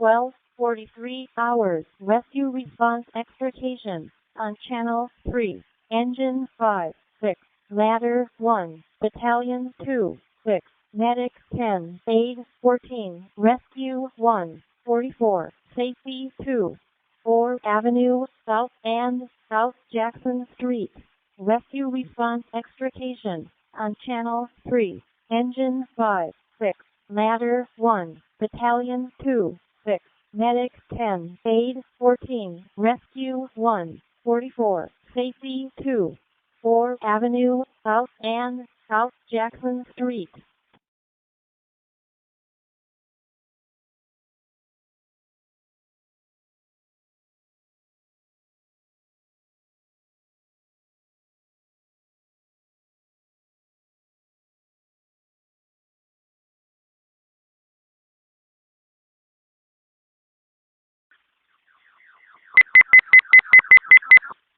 12:43 hours. Rescue response extrication on channel 3. Engine 5, 6, ladder 1, battalion 2, 6, medic 10, aid 14, rescue 1, 44, safety 2, 4 Avenue South and South Jackson Street. Rescue response extrication on channel 3. Engine 5, 6, ladder 1, battalion 2, 6, medic 10, aid 14, rescue 1, 44, safety 2, 4 Avenue South and South Jackson Street.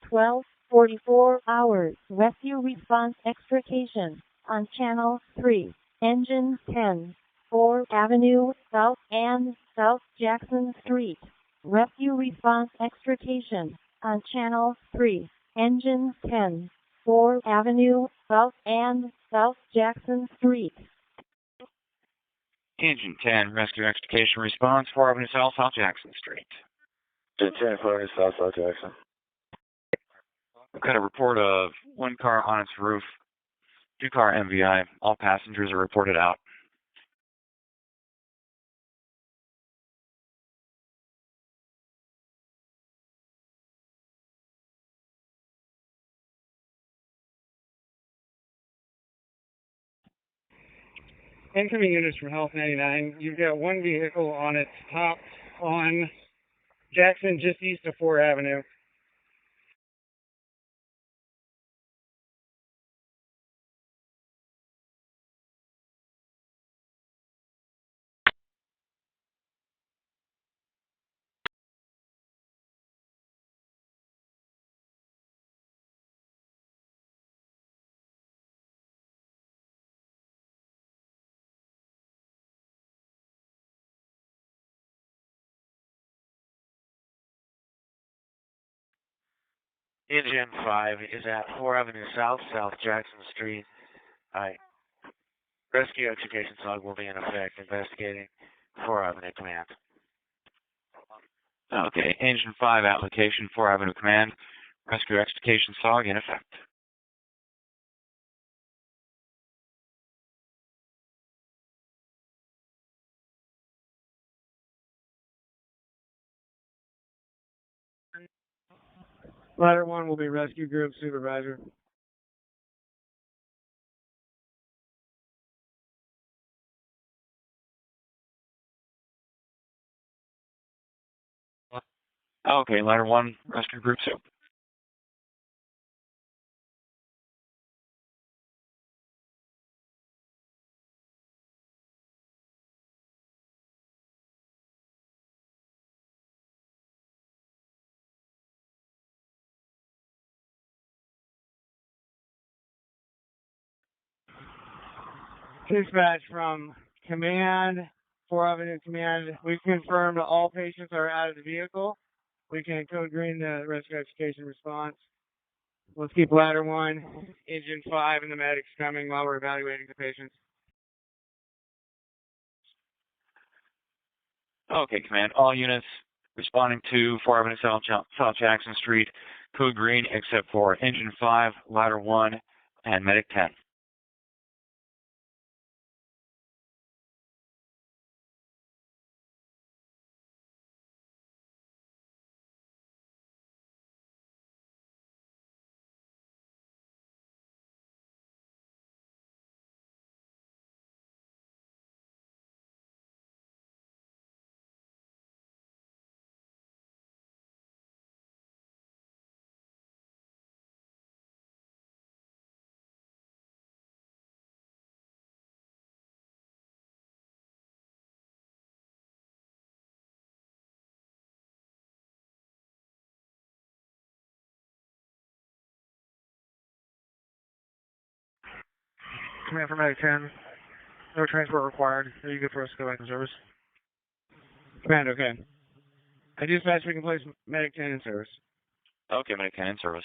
Twelve 44 hours. Rescue response extrication on channel 3. Engine 10, 4 Avenue South and South Jackson Street. Rescue response extrication on channel 3. Engine 10, 4 Avenue South and South Jackson Street. Engine 10, rescue extrication response, 4 Avenue South, South Jackson Street. Engine 10, 4 Avenue South, South Jackson. We've got a report of one car on its roof, 2-car MVI. All passengers are reported out. Incoming units from Health 99, you've got one vehicle on its top on Jackson, just east of 4 Avenue. Engine 5 is at 4 Avenue South, South Jackson Street. Rescue extrication SOG will be in effect. Investigating 4 Avenue Command. Okay, Engine 5 application, 4 Avenue Command. Rescue extrication SOG in effect. Ladder 1 will be rescue group supervisor. Okay, ladder 1, rescue group 2. Dispatch from Command, 4 Avenue Command. We've confirmed that all patients are out of the vehicle. We can code green the rescue extrication response. Let's keep ladder 1, engine 5, and the medics coming while we're evaluating the patients. Okay, Command, all units responding to 4 Avenue South, South Jackson Street, code green except for Engine 5, ladder 1, and medic 10. Command for medic 10. No transport required. Are you good for us to go back to service? Command, okay. I dispatch, we can place medic 10 in service. Okay, medic 10 in service.